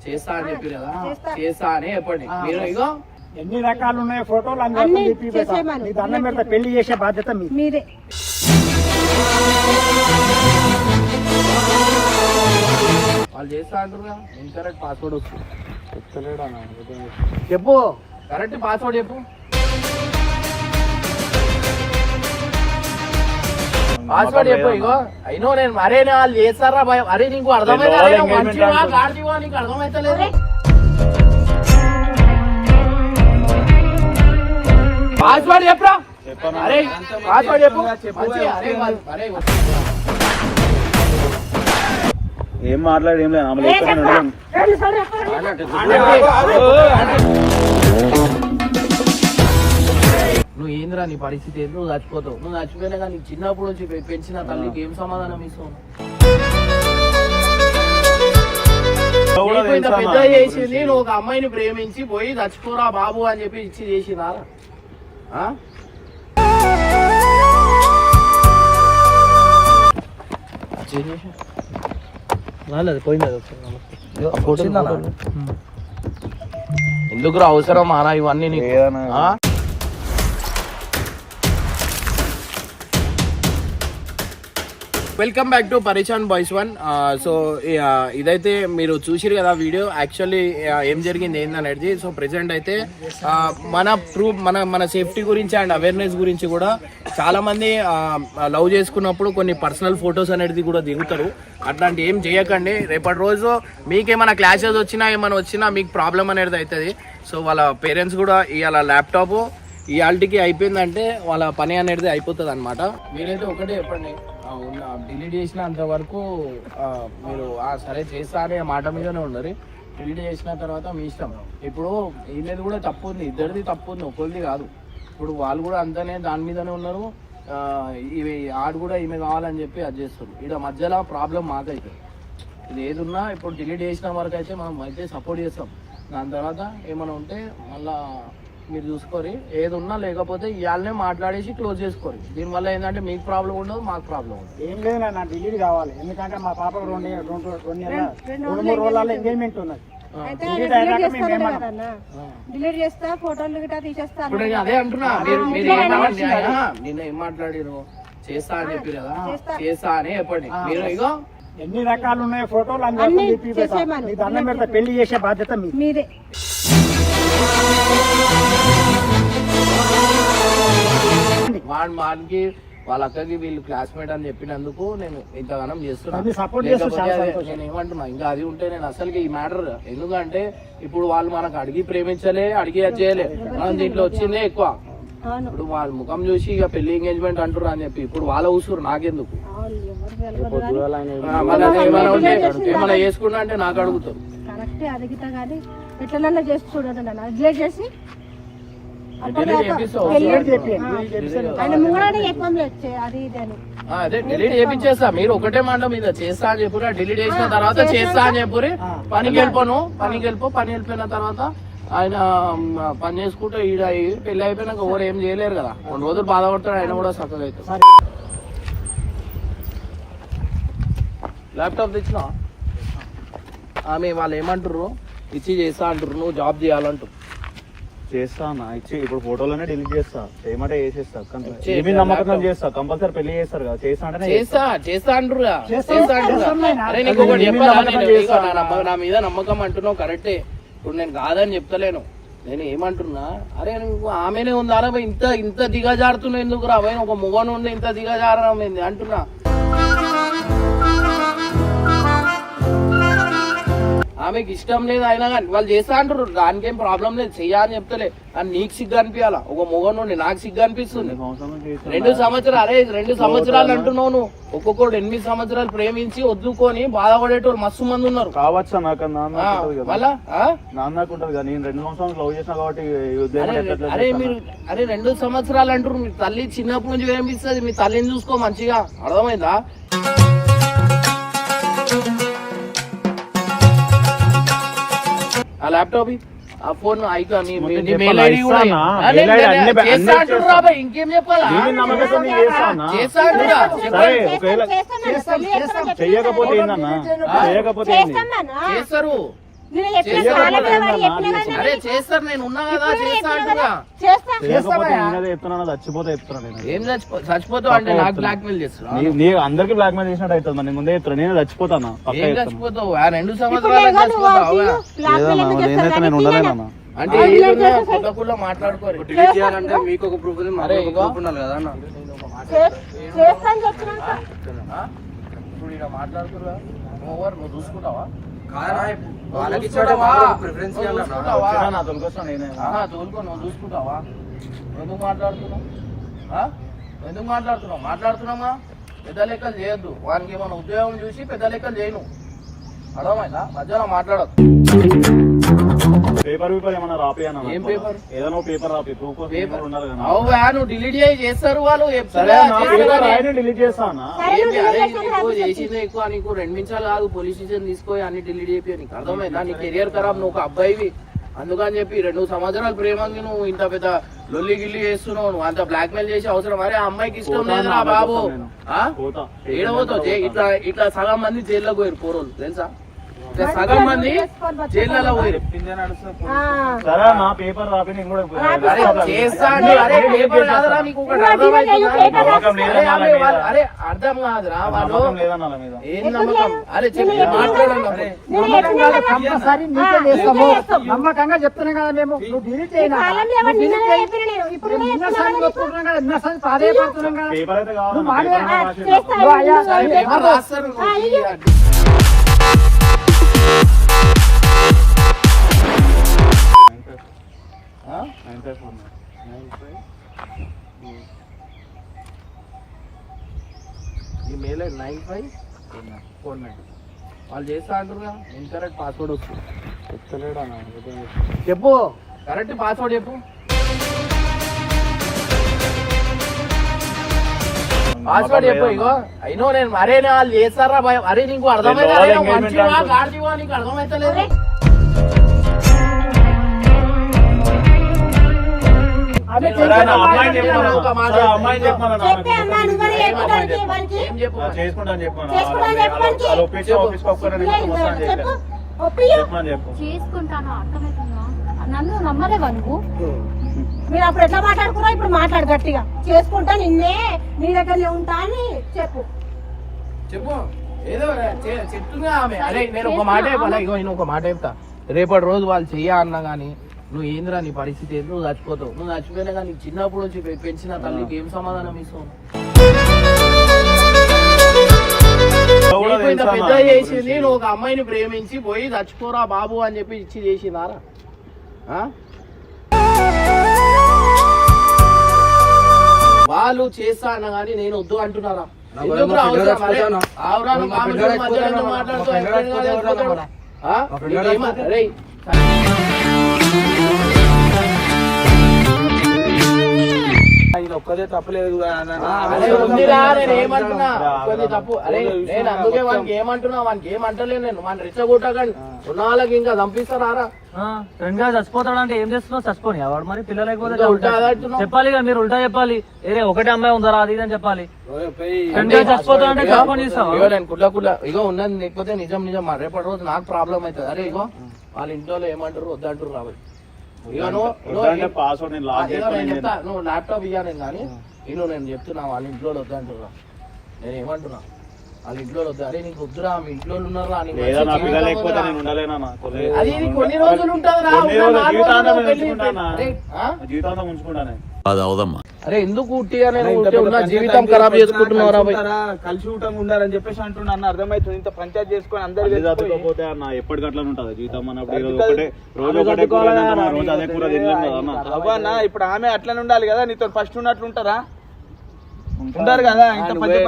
చేస్తా అని చెప్పి కదా, చేస్తా అని చెప్పండి. మీరు ఇగో ఎన్ని రకాలు ఉన్నాయి ఫోటోలు అందరూ దండం పెడతా, పెళ్లి చేసే బాధ్యత మీదే. వాళ్ళు చేస్తా అంటారు. ఇన్కరెక్ట్ పాస్వర్డ్ వస్తుంది. చెప్పు, కరెక్ట్ పాస్వర్డ్ చెప్పు. పాస్వర్డ్ చెప్పు. ఇగో అయినో నేను అరే వాళ్ళు చేస్తారా భయం. అరే నీకు అర్థమైతే నీకు అర్థమైతలేదు. పాస్వర్డ్ చెప్పరా. అరే పాస్వర్డ్ చెప్పు. అరే ఏం మాట్లాడి ఏం లేదు. నువ్వు ఏందిరా నీ పరిస్థితి ఏంది? నువ్వు చచ్చిపోతావు. నువ్వు చచ్చిపోయినా కానీ చిన్నప్పుడు నుంచి పెంచిన తల్లికి ఏం సమాధానం ఇస్తావు? ఇంత పెద్ద చేసింది నువ్వు ఒక అమ్మాయిని ప్రేమించి పోయి చచ్చిపోరా బాబు అని చెప్పి ఇచ్చి చేసినా? ఎందుకు అవసరం అనా ఇవన్నీ నీకు? Welcome back to Parichan boys one. So ఇదైతే మీరు చూసిరు కదా వీడియో. యాక్చువల్లీ ఏం జరిగింది ఏందనేది. సో ప్రెసెంట్ అయితే మన సేఫ్టీ గురించి అండ్ అవేర్నెస్ గురించి కూడా చాలా మంది లవ్ చేసుకున్నప్పుడు కొన్ని పర్సనల్ ఫొటోస్ అనేది కూడా దిగుతారు. అట్లాంటి ఏం చేయకండి. రేపటి రోజు మీకేమైనా క్లాషెస్ వచ్చినా ఏమైనా వచ్చినా మీకు ప్రాబ్లం అనేది అవుతుంది. సో వాళ్ళ పేరెంట్స్ కూడా ఇవాళ ల్యాప్టాప్ ఇవాళకి అయిపోయిందంటే వాళ్ళ పని అనేది అయిపోతుంది అనమాట. మీరైతే ఒకటే చెప్పండి, డిలీట్ చేసినంత వరకు మీరు సరే చేస్తా అనే మాట మీదనే ఉండరు. డిలీట్ చేసిన తర్వాత మీ ఇష్టం. ఇప్పుడు ఈమెది కూడా తప్పు ఉంది, ఇద్దరిది తప్పు ఉంది, ఒకరిది కాదు. ఇప్పుడు వాళ్ళు కూడా అంతనే దాని మీదనే ఉన్నారు. ఇవి ఆడు కూడా ఈమె కావాలని చెప్పి అది చేస్తారు. ఇక్కడ మధ్యలో ప్రాబ్లం మాకైతే ఇది ఏది ఉన్నా ఇప్పుడు డిలీట్ చేసిన వరకు అయితే మనం అయితే సపోర్ట్ చేస్తాం. దాని తర్వాత ఏమైనా ఉంటే మళ్ళా మీరు చూసుకోరి. ఏది ఉన్నా లేకపోతే ఇవాళనే మాట్లాడేసి క్లోజ్ చేసుకోరు. దీనివల్ల ఏంటంటే మీకు ప్రాబ్లం ఉండదు, మాకు ప్రాబ్లం ఉండదు. ఏం లేదు నా డిలీట్ కావాలి. ఎందుకంటే మా పాపకు 2-3 రోజుల ఎంగేజ్మెంట్ ఉన్నది. అదే అంటున్నా. నిన్న ఏం మాట్లాడిరు? చేస్తా అని చెప్పి కదా, చేస్తా అని చెప్పండి. మీరు ఇగో ఎన్ని రకాలు ఉన్నాయి ఫోటోలు అందరూ దండం పెడతా, పెళ్లి చేసే బాధ్యత మీదే. వాడికి వాళ్ళ అక్కకి వీళ్ళు క్లాస్మేట్ అని చెప్పినందుకు నేను ఇంతగానం చేస్తున్నాను. నేను ఏమంటున్నా, ఇంకా అది ఉంటే నేను అసలుకి ఈ మ్యాటర్. ఎందుకంటే ఇప్పుడు వాళ్ళు మనకు అడిగి ప్రేమించలే, అడిగి అది చేయలే. మనం దీంట్లో వచ్చిందే ఎక్కువ. ఇప్పుడు వాళ్ళ ముఖం చూసి ఇక పెళ్లి ఎంగేజ్మెంట్ అంటున్నారు అని చెప్పి ఇప్పుడు వాళ్ళ ఊసురు నాకెందుకు? ఏమైనా చేసుకున్నా అంటే నాకు అడుగుతారు. అదే డిలీట్ చేపించేస్తా. మీరు ఒకటే మాట మీద చేస్తా అని చెప్పురా. డిలీట్ చేసిన తర్వాత చేస్తా అని చెప్పురి. పనికి వెళ్ళిపోయిన తర్వాత ఆయన పని చేసుకుంటే ఈడ పెళ్లి అయిపోయినాక ఎవరు ఏం చేయలేరు కదా. 2 రోజులు బాధపడతాడు, ఆయన కూడా చక్కగా అవుతుంది. ల్యాప్టాప్ తెచ్చినా ఆమె వాళ్ళు ఏమంటారు, ఇచ్చి చేస్తా అంటారు. నువ్వు జాబ్ చేయాలంటారు. చేస్తా అన్న ఇచ్చి ఇప్పుడు ఫోటోలోనే డిలీట్ చేస్తా, చేయమంటే చేసేస్తా. నమ్మకం చేస్తా, కంపల్సరీ పెళ్లి చేస్తారు కదా. చేస్తా అంటారు. అరే నీకు ఒకటి చెప్పాలా, నా మీద నమ్మకం అంటున్నావు కరెక్టే. ఇప్పుడు నేను కాదని చెప్తలేను. నేను ఏమంటున్నా, అరే నువ్వు ఆమెనే ఉందా ఇంత దిగజారుతున్నావు ఎందుకు రా? ఒక మొగను ఉంది ఇంత దిగజారం ఏంది అంటున్నా. ఆమెకి ఇష్టం లేదు అయినా కానీ వాళ్ళు చేస్తా అంటారు. దానికేం ప్రాబ్లం లేదు, చెయ్యని చెప్తలే. అని నీకు సిగ్గు అనిపించాలా? ఒక మొగ నుండి నాకు సిగ్గు అనిపిస్తుంది. 2 సంవత్సరాలు. అరే 2 సంవత్సరాలు అంటున్నావు నువ్వు. ఒక్కొక్కడు 8 సంవత్సరాలు ప్రేమించి వద్దుకొని బాధపడేటోళ్ళు మస్తు మంది ఉన్నారు. కావచ్చు మళ్ళా నాన్నకుంటది కదా. నేను 2 సంవత్సరాలు లవ్ చేసిన కాబట్టి. అరే మీరు 2 సంవత్సరాలు అంటారు. మీ తల్లి చిన్నప్పటి నుంచి ప్రేమిస్తుంది. మీ తల్లిని చూసుకో మంచిగా, అర్థమైందా? ఆ ల్యాప్టాప్ ఆ ఫోన్ ఇంకేం చెప్పాలా? చేయకపోతే చేస్తారు. నేను చెప్పిన కాలం మీద వాడు చెప్పిన కదా అరే చేస్తారు, నేను ఉన్నా కదా, చేస్తా అంటున్నా. చేస్తా లేకపోతే నేనదే చెప్తున్నాను, చచ్చిపోతే చెప్తున్నా నేను. ఏం చచ్చిపోతావు అంటే నాకు బ్లాక్ మెయిల్ చేస్తున్నా? నీ అందరికి బ్లాక్ మెయిల్ చేసినట్టు అవుతుంది మరి. నేను ముందే చెప్తున్నా, నేను చచ్చిపోతాను పక్కా ఏం చెప్తున్నా. చచ్చిపోతావు? ఆ 2 సంవత్సరాలు చచ్చిపోతావు నేనైతే నేను ఉండలేనన్నా. అంటే కొత్తకుల్లో మాట్లాడుకోరు. డిలీట్ చేయాలంటే మీకు ఒక ప్రూఫ్ ఉంది, మాకు ఒక ప్రూఫ్ ఉండాలి కదా అన్న. చేస్తాను చెప్పినాక ఇప్పుడు ఇలా మాట్లాడుతున్నా నువ్వు చూసుకుంటావా? వాళ్ళకి ఇచ్చాడు ప్రిఫరెన్స్ వచ్చినా నా తొలికొస్తా నేనే. తోలుకో, నువ్వు చూసుకుంటావా? ఎందుకు మాట్లాడుతున్నావు? ఎందుకు మాట్లాడుతున్నావు? మాట్లాడుతున్నామా? పెద్ద లెక్కలు చేయొద్దు. వానికి ఏమైనా ఉద్యోగం చూసి పెద్ద లెక్కలు చేయను. అర్థమైందా? మధ్యలో మాట్లాడదు. పేపర్ ఏమన్నా రాపియన్నా? ఏం పేపర్? ఏదైనా పేపర్ రాపి, ప్రూఫ్ పేపర్ ఉండాలి కదా. అవునా, నువ్వు డిలీట్ చేస్తారు వాళ్ళు. సరే నా పేపర్ రాయని డిలీట్ చేస్తానా? చేసిందే ఎక్కువ. నీకు 2 నిమిషాలు కాదు, పోలీస్ స్టేషన్ తీసుకొని అన్ని డిలీట్ చేపి. నీకు అర్థమైందా? నీ కెరియర్ ఖరాబ్. నువ్వు ఒక అబ్బాయివి, అందుకని చెప్పి 2 సంవత్సరాల ప్రేమకి నువ్వు ఇంత పెద్ద లొల్లి గిల్లి చేస్తున్నావు. నువ్వు అంత బ్లాక్ మెయిల్ చేసే అవసరం? అరే ఆ అమ్మాయికి ఇష్టం లేదురా బాబు. ఏడబోతావు? ఇట్లా సగం మంది జైల్లో పోయారు పోరోళ్ళు తెలుసా? సగం మంది జైల్లో పోయారు. సరే నా పేపర్ రాపి, నేను కూడా చేస్తాను. అరే పేపర్ కాదురా, నీకు ఒకటి అర్థమవుతుందా? అరే అర్థం కాదురా వాళ్ళు. లేదన్నా మీద ఏం నమ్మకం? అరే చెప్పి మాట్లాడండి. కంపల్సరీ నీకే చేస్తాము. నమ్మకంగా చెప్తున్నాం కదా మేము. నువ్వు డిలీట్ చేయనా? ఇప్పుడు ఎన్నోసార్లు చెప్పుకుంటున్నాం కదా, ఎన్నోసార్లు ప్రాధాయపడుతున్నాం కదా. పేపర్ అయితే కావాలి. నువ్వు మాడే- చేస్తా. నువ్వు అయ్యా పేపర్ రాస్తారు. ఈ మెయిల్ 95 49 వాళ్ళు చేస్తా అంటారుగా. ఇన్కరెక్ట్ పాస్వర్డ్ వస్తుంది. చెప్పు, కరెక్ట్ పాస్వర్డ్ చెప్పు. పాస్వర్డ్ చెప్పు. ఇగో అయినో నేను అరే వాళ్ళు చేస్తారా భయం. అరే నీకు అర్థమైతే మంచివా గాడివా? నీకు అర్థమైతలేదు. అదే చెప్పే అమ్మా నువ్వు కూడా చెప్పుకోవాలి వానికి. ఏం చెప్పు? చేసుకుంటాను చెప్పాను. చేసుకుంటాను చెప్పడానికి. చెప్పు ఒప్పియు. చేసుకుంటాను అర్థమవుతుందా? నన్ను నమ్మలేవా నువ్వు? మీరు అప్పుడు ఎట్లా మాట్లాడుకున్నా ఇప్పుడు మాట్లాడు గట్టిగా. చేసుకుంటా నిన్నే నీ దగ్గరనే ఉంటా అని చెప్పు. చెప్పు ఏదో చెప్తున్నా ఆమె. అరే నేను ఒక మాట చెప్పాలా? ఇగో నేను ఒక మాట చెప్తా. రేపటి రోజు వాళ్ళు చెయ్య అన్నా గానీ నువ్వు ఏందిరా నీ పరిస్థితి ఏంది? నువ్వు చచ్చిపోతావు. నువ్వు చచ్చిపోయినా కానీ చిన్నప్పుడు నుంచి పెంచిన తల్లికి ఏం సమాధానం ఇస్తావు? ఇంత పెద్ద చేసింది నువ్వు ఒక అమ్మాయిని ప్రేమించి పోయి చచ్చిపోరా బాబు అని చెప్పి ఇచ్చి చేసిందారా? వాళ్ళు చేస్తా అన్నా గానీ నేను వద్దు అంటున్నారా? ఎందుకురా అవసరం? అరే ఆవురా నువ్వు మామూలుగా మధ్యలో మాట్లాడుతావు. అరే ఒక్కదే తప్పలేదు. అరే ఉందిరా, నేను ఏమంటున్నా కొద్ది తప్పు. అరే నేను అందుకే వానికి ఏమంటున్నా, వానికి ఏమంటలేదు నేను. మన రెచ్చగొట్టకండి. ఉన్న వాళ్ళకి ఇంకా చంపిస్తారా? ఫ్రెండ్ గా చచ్చిపోతాడు అంటే ఏం చేస్తున్నావు? చచ్చిపోని వాడు మరి పిల్లలైపోతే ఉల్టా అదంటున్నావు. చెప్పాలి కదా, మీరు ఉల్టా చెప్పాలి. ఏరే ఒకటే అమ్మాయి ఉందరా అది ఇది అని చెప్పాలి. ఫ్రెండ్ గా చచ్చిపోతాడు అంటే చచ్చిపోని ఇస్తావా? ఇగో నేను కుట్ల ఇగో ఉన్నది. లేకపోతే నిజం రేపటి రోజు నాకు ప్రాబ్లం అవుతుంది. అరే ఇగో వాళ్ళ ఇంట్లో ఏమంటారు వద్దంటారు రాబోయ్. ఇక పాస్వర్డ్ నేను లాక్ నేను చెప్తా, నువ్వు ల్యాప్టాప్ ఇయ్యాను కానీ నేను చెప్తున్నా వాళ్ళ ఇంట్లో వద్దంటున్నా. నేను ఏమంటున్నా వాళ్ళ ఇంట్లో వద్దు. అరే నీకు వద్దురా, మీ ఇంట్లో ఉన్నారా? అది కొన్ని రోజులు ఉంటుందిరా. జీవితాంతం ఉంచుకుంటానే. అరే ఎందుకు ఉన్న జీవితం ఖరాబ్ చేసుకుంటున్నారా? కలిసి ఉంటాం ఉండాలని చెప్పేసి అంటున్నా అన్న. అర్థమవుతుంది. ఇంత పంచాయతీ చేసుకొని అందరు చదువుకోపోతే అన్న ఎప్పటికట్లా ఉంటది జీవితం అన్నప్పుడు. రోజు అదే కూర అవ్వన్నా. ఇప్పుడు ఆమె అట్లనే ఉండాలి కదా, నీతో ఫస్ట్ ఉన్నట్లు ఉంటారా? ఉంటారు కదా. ఇంత పంచాయతీ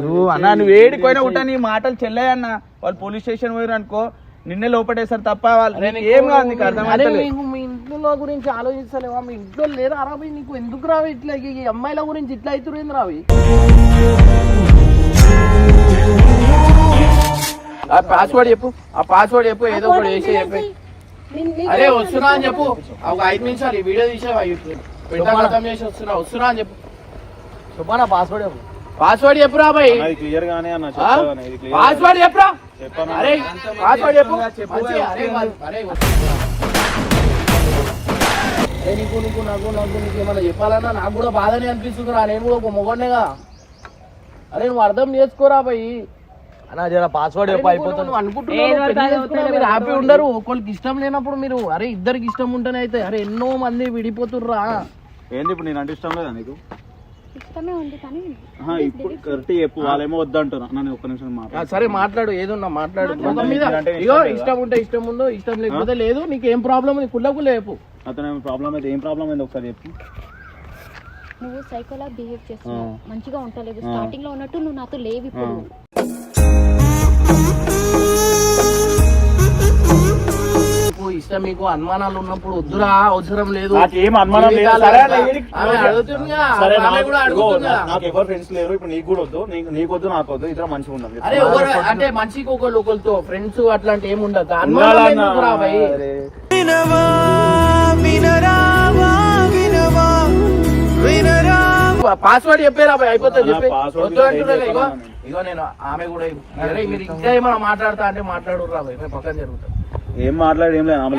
నువ్వు అన్న నువ్వు ఏడిపోయినా ఉంటా. నీ మాటలు చెల్లాయన్న. వాళ్ళు పోలీస్ స్టేషన్ పోయారు అనుకో, నిన్నే లోపడేసారు తప్ప వాళ్ళు ఏం కాదు. నీకు అర్థం మీ ఇంట్లో గురించి ఆలోచిస్తలేవా? మీ ఇంట్లో లేరా రావి? నీకు ఎందుకు రావి ఇట్లా? ఈ అమ్మాయిల గురించి ఇట్లా అవుతుంది రావి? ఆ పాస్వర్డ్ చెప్పు. ఆ పాస్వర్డ్ చెప్పు. ఏదో ఒకటి వేసి చెప్పి. అరే వస్తున్నా అని చెప్పు. ఒక 5 నిమిషాలు ఈ వీడియో తీసేవా? పెట్టా చేసి వస్తున్నా అని చెప్పు. చెప్పనా పాస్వర్డ్ చెప్పు. పాస్వర్డ్ చెప్పురా బాయ్. క్లియర్ గానే అన్న. పాస్వర్డ్ చెప్పురా. చెప్పాను. అరే పాస్వర్డ్ చెప్పు మంచిగా. అరే అరే నీకు ఏమన్నా చెప్పాలన్నా నాకు కూడా బాధనే అనిపిస్తుందిరా. నేను కూడా ఒక మొగన్నేగా. అరే నువ్వు అర్థం చేసుకోరా పోయి అన్న జర పాస్వర్డ్ చెప్పు అయిపోతుంది. మీరు హ్యాపీ ఉండరు. ఒకరికి ఇష్టం లేనప్పుడు మీరు అరే ఇద్దరికి ఇష్టం ఉంటేనే అయితే అరే ఎన్నో మంది విడిపోతుర్రా. ఏంది ఇప్పుడు నేను అంటే ఇష్టం లేదా నీకు? ఇష్టమే ఉంది కానీ ఇప్పుడు కరెక్ట్ చెప్పు. వాళ్ళేమో వద్దంటున్నా. నన్ను ఒక్క నిమిషం మాట్లాడు. సరే మాట్లాడు ఏదున్నా మాట్లాడు. మొత్తం మీద ఇగో ఇష్టం ఉంటే ఇష్టం ఉందో ఇష్టం లేకపోతే లేదు. నీకు ఏం ప్రాబ్లం ఉంది కుళ్ళకులే చెప్పు. అతను ప్రాబ్లం అయితే ఏం ప్రాబ్లం అయింది ఒకసారి చెప్పు. నువ్వు సైకోలా బిహేవ్ చేస్తున్నావు, మంచిగా ఉంటలేదు. స్టార్టింగ్ లో ఉన్నట్టు నువ్వు నాతో లేవు ఇప్పుడు. ఇష్టం మీకు అనుమానాలు ఉన్నప్పుడు వద్దురా, అవసరం లేదు. నాకేం అనుమానం లేదు. ఆమె అడుగుతుందిగా, ఆమె కూడా అడుగుతుందిగా. నాకు ఎవరు ఫ్రెండ్స్ లేరు. ఇప్పుడు నీకు కూడా వద్దు, నీకు వద్దు, నాకు వద్దు. ఇద్దరు మంచిగా ఉండాలి. అరే అంటే మంచికి ఒకరితో ఫ్రెండ్స్ అట్లాంటి ఏమి ఉండదు. అనుమానం ఎందుకురా భయ్? పాస్వర్డ్ చెప్పారా భయ్? అయిపోతుంది చెప్పి వద్దు అంటున్నా. ఇగో నేను ఆమె కూడా మీరు ఇంకా ఏమైనా మాట్లాడతా అంటే మాట్లాడురా భయ్. మేము పక్కన జరుగుతాం. ఏం మాట్లాడి ఏం లేదు. ఆమె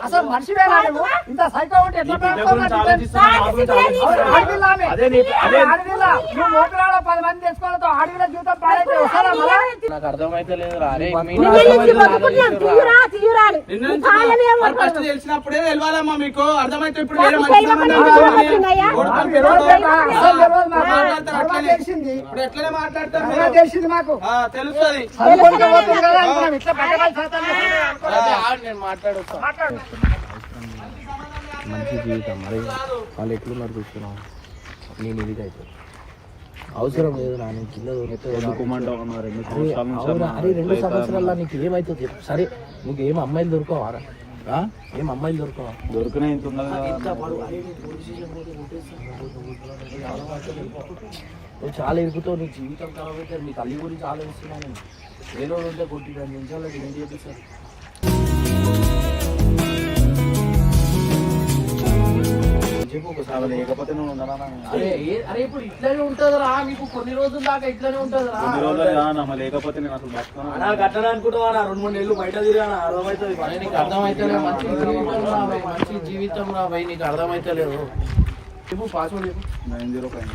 అసలు మనిషివేనా నువ్వు? ఇంత సైకో ఉంటే ఎట్లా గురించి నువ్వు మోకరాడ 10 మంది తెచ్చుకోవడంతో ఆడవిల జీవితం పాడైతే వస్తారా మళ్ళా? నాకు అర్థమైతే లేదు రా. అరే ఫస్ట్ తెలిసినప్పుడే తెలియాలమ్మా మీకు. అర్థమైతే ఇప్పుడు అసలు తెలియదు మాకు. తెలిసింది ఇప్పుడు ఎట్లనే మాట్లాడతారు తెలిసింది మాకు. తెలుస్తుంది. చదువుకోకపోతుంది కదా అనుకున్నాం. ఇట్లా పట్టకాలు చేస్తాను. నేను మాట్లాడుతా. మంచి జీవితం మరి వాళ్ళు ఎట్లున్నారు చూస్తున్నావు. నేను ఇది అయితే అవసరం లేదు నా. నేను కింద అరే 2 సంవత్సరాల్లో నీకు ఏమైతుంది చెప్పు. సరే నీకు ఏం అమ్మాయిలు దొరకవారా? ఏం అమ్మాయిలు దొరకవా? దొరికినా ఇంత ఉన్నది. నువ్వు చాలా ఇరుకుతావు. నీ జీవితం ఖరాబ్ అవుతుంది. నీ తల్లి గురించి ఆలోచిస్తున్నాను. ఏదో ఉంటే కొట్టి 2 నిమిషాల్లో ఏం చేపిస్తారు? లేకపోతే నువ్వు ఉండరా? అరే ఇప్పుడు ఇట్లానే ఉంటదిరా. మీకు కొన్ని రోజుల దాకా ఇట్లానే ఉంటదిరా. కొన్ని రోజులు లేకపోతే నేను అసలు బతుకుతాను. కట్టడా అనుకుంటావా? 2-3 నెలలు బయట తిరిగాను, అర్థమవుతుంది. నీకు అర్థమైతలేదు. మంచి జీవితం రా భయ్, మంచి జీవితం రా భయ్. నీకు అర్థమైతలేదు. చెప్పు పాస్వర్డ్ చెప్పు. 905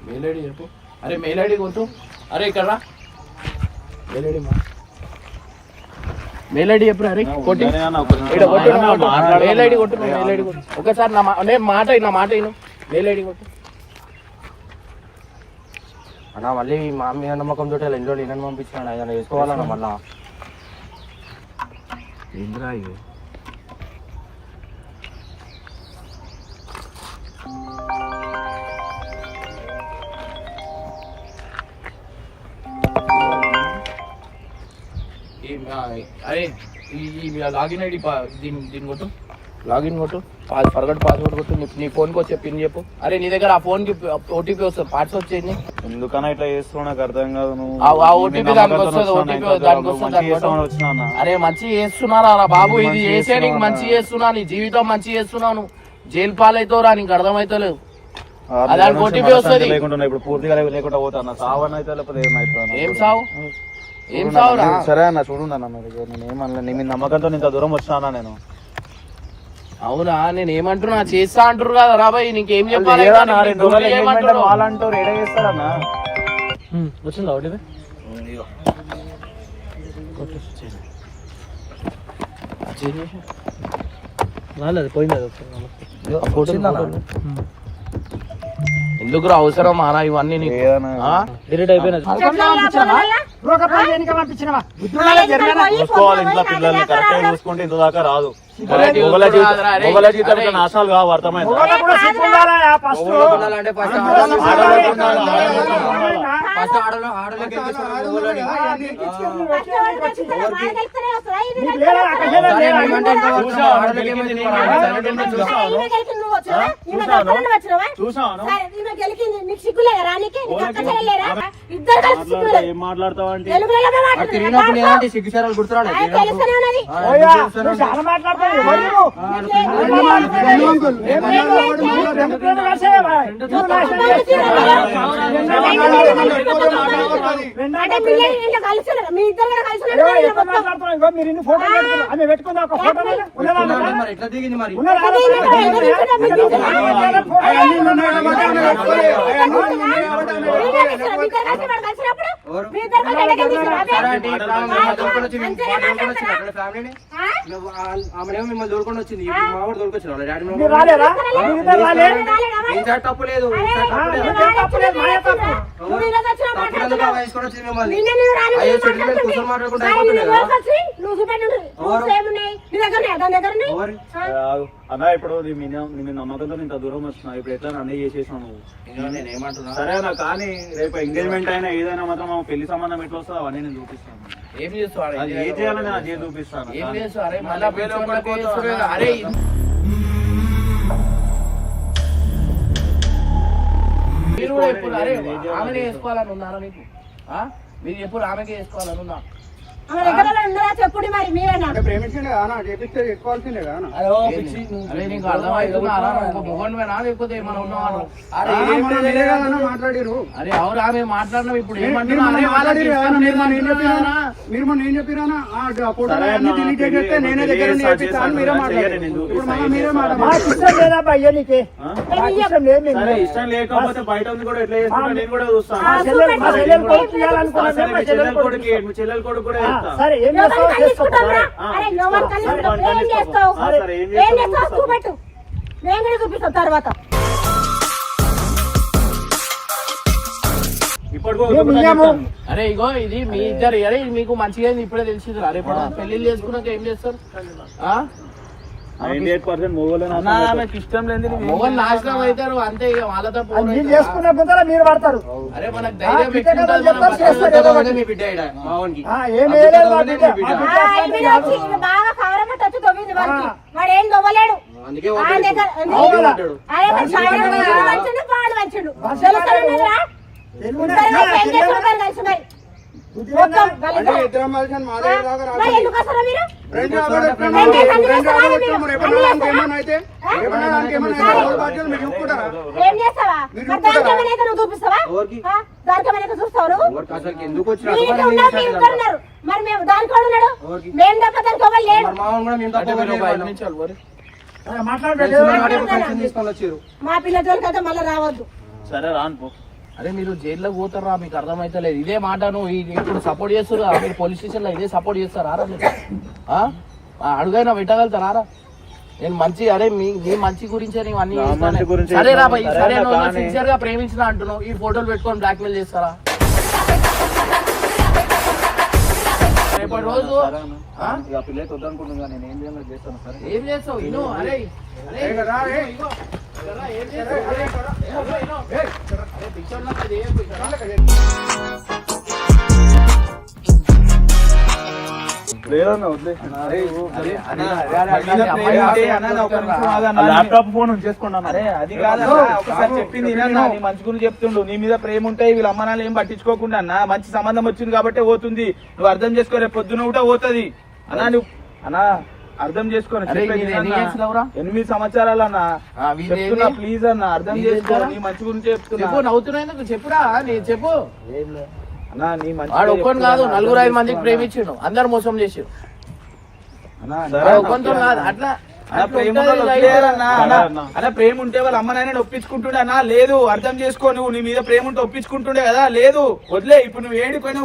మెయిల్ ఐడి చెప్పు. అరే మెయిల్ ఐడి కొట్టు. అరే ఇక్కడ రా. మెయిల్ ఐడి మెయిల్ ఐడి చెప్పు. అరే కొట్టి మెయిల్ ఐడి కొట్టు. మెయిల్ ఐడి కొట్టు ఒకసారి. నా మాట విను. మెయిల్ ఐడి కొట్టు అన్నా. మళ్ళీ మా మీద నమ్మకం తోటి ఎన్ని రోజులు ఈయన పంపించాను. ఏదైనా వేసుకోవాలన్నా మళ్ళా. ఏంద్రా ఇది? అరే ఈ లాగిన్ ఐడి దీన్ని కొట్టు. లాగిన్ కొట్టు. ఫర్గట్ పాస్వర్డ్ కొట్టు. నీ ఫోన్కి వచ్చే పిన్ చెప్పు. అరే నీ దగ్గర ఆ ఫోన్కి ఓటీపీ వస్తుంది. వాట్సాప్ చేయండి. ఎందుకన్నా ఇట్లా చేస్తున్నావు? నాకు అర్థం కాదు. నువ్వు ఆ ఓటీపీ దానికి వస్తుంది. ఓటీపీ దానికి వస్తుంది. అరే మంచి చేస్తున్నారా బాబు? ఇది చేసే నీకు మంచి చేస్తున్నా. నీ జీవితం మంచి చేస్తున్నాను. జైలు పాలైతావురా. నీకు అర్థమైతలేదు. దానికి ఓటీపీ వస్తుంది. లేకుండా ఇప్పుడు పూర్తిగా లేకుండా పోతాను. సావన్ అయితే లేకపోతే ఏమైతే ఏం సావు? ఏం సావురా? సరే అన్న చూడున్నా. నేను ఏమన్నా నీ మీద నమ్మకంతో ఇంత దూరం వచ్చినా నేను. అవునా? నేను ఏమంటున్నా చేస్తా అంటారు కదా రాబాయ్. నీకేం చెప్పాలి? వాళ్ళంటారు ఏడా చేస్తారన్నా. వచ్చిందా ఓటీపీ? రాలేదు, పోయింది. ఎందుకు అవసరం అనా ఇవన్నీ నీకు? డిలీట్ అయిపోయినది. బ్రోకప్ దేనికి పంపించినవా చూసుకోవాలి ఇంట్లో పిల్లల్ని కరెక్ట్ చూసుకుంటే ఇంత దాకా రాదు. మొగల జీతం ఇట్లా నాశాలు కావు, అర్థమైంది? మొగలకు కూడా సిగ్గు ఉండాలా? ఫస్ట్ ఏం మాట్లాడతావు అంటే చాలా మాట్లాడతావు. మీరు ఇన్ని ఫోటో ఆమె పెట్టుకుందా? ఒక ఫోటో మిమ్మల్ని దొరుకుని వచ్చింది, మా వాడు దొరికొచ్చిన రాలేరా? తప్పు లేదు, అన్నా ఇప్పుడు నీ నమ్మకంతో ఇంత దూరం వస్తున్నా, ఇప్పుడు ఎట్లా నన్ను చేసేసాను నేను ఏమంటున్నా? సరే అన్న, కానీ రేపు ఎంగేజ్మెంట్ అయినా ఏదైనా మాత్రం పెళ్లి సంబంధం ఎట్లా వస్తుందో అవన్నీ నేను చూపిస్తాను. ఏం చేస్తావు? అది ఏం చేయాలని నేను అది చూపిస్తాను. ఏం చేస్తావు? అరే మళ్ళా అరే మీరు కూడా ఎప్పుడు అరే ఆమెనే వేసుకోవాలని ఉన్నారా మీకు? మీరు ఎప్పుడు ఆమెకే వేసుకోవాలని ఉన్నా? చెప్పుడు మరి మీరేనా ప్రేమించండి కదా, చేపిస్తే ఎక్కువాల్సిందే కదా. అరే నీకు అర్థమవుతుందా? మొగండివేనా లేకపోతే ఏమైనా ఉన్నావా? అరే మాట్లాడారు. అరే అవును ఆమె మాట్లాడినావు, ఇప్పుడు మీరు ఏమంటున్నా? మొన్న ఏం చెప్పిరానా? ఫోటోలు అన్ని డిలీట్ చేస్తే నేనే దగ్గర నుండి చేపిస్తాను, మీరే మాట్లాడారు. ఇప్పుడు మళ్ళీ మీరే మాట్లాడారు. ఇష్టం లేదా భయ్య నీకే? ఇష్టం లేదు. సరే ఇష్టం లేకపోతే బయట ఉంది కూడా ఎట్లా చేస్తున్నా నేను కూడా చూస్తాను. చెల్లెల కొడుకు కూడా సరే ఏం చూపిస్తాం తర్వాత. అరే ఇగో ఇది మీ ఇద్దరు, అరే మీకు మంచిగా ఇప్పుడే తెలిసింది. అరే పెళ్లిళ్ళు చేసుకున్నాక ఏం చేస్తారు? 98% మొగోళ్ళే ఆమెకి ఇష్టం లేదు, మొగలు నాశనం అవుతారు అంతే, ఇక వాళ్ళతో చేసుకున్న బుద్ధలో మీరు పడతారు. అరే మనకు ధైర్యం ఏం బాగా కవరమ్మ టచ్ తొమ్మిది వరకు వాడు ఏం తవ్వలేడు. పాడు మంచుడు కలిసి మరి ఎందుకు వస్తారా మీరు? ఏం చేస్తావా? దానికేమైనా నువ్వు చూపిస్తావా? దానికేమైనా చూస్తావు? మరి మేము దానికి కూడా ఉన్నాడు, మేము తప్ప దానికి ఎవరు లేడు. మా పిల్ల జోలికి అయితే మళ్ళీ రావద్దు. సరే రాను. అరే మీరు జైల్లో పోతారా? మీకు అర్థమైతలేదు. ఇదే మాట నువ్వు ఇప్పుడు సపోర్ట్ చేస్తారా? మీరు పోలీస్ స్టేషన్ లో ఇదే సపోర్ట్ చేస్తారా? అడుగైనా పెట్టగలుగుతారా? నేను మంచి అరే మీ మంచి గురించే నీవు అన్ని సరే రా భయ్, సరే నువ్వు సిన్సియర్ గా ప్రేమించిన అంటున్నావు, ఈ ఫోటోలు పెట్టుకొని బ్లాక్ మెయిల్ చేస్తారా? రేపటి రోజు పిల్లలు వద్దనుకుంటున్నా, నేను ఏం చేయాలో చేస్తాను. సరే ఏం చేస్తావు? ఇను అరే ల్యాప్టాప్ ఫోన్ చేసుకున్నాను. అరే అది కాదన్నా, ఒకసారి చెప్పింది వినన్నా, నీ మంచి గురించి చెప్తుండు. నీ మీద ప్రేమ ఉంటే వీళ్ళ అమ్మ నాన్న ఏం పట్టించుకోకుండా అన్న, మంచి సంబంధం వచ్చింది కాబట్టి పోతుంది. నువ్వు అర్థం చేసుకో, రేపు పొద్దున కూడా పోతుంది అన్నా. నువ్వు అన్నా అర్థం చేసుకోని 8 సంవత్సరాలు అన్న చెప్తున్నా, ప్లీజ్ అన్న అర్థం చేసుకో. నీ మంచి గురించి చెప్తున్నా. నవ్వుతున్నా చెప్పురా, నేను చెప్పు. అన్నా నీ మంచి ఒక్కని కాదు, 4-5 మందికి ప్రేమించిండు, అందరు మోసం చేసిండు. ఒక్కనితో కాదు అట్లా అలా ప్రేమ ఉంటే వాళ్ళ అమ్మ నాయన ఒప్పించుకుంటుండే అన్నా. లేదు అర్థం చేసుకో, నువ్వు నీ మీద ప్రేమ ఉంటే ఒప్పించుకుంటుండే కదా. లేదు వదిలే, ఇప్పుడు నువ్వు ఏడిపోయినా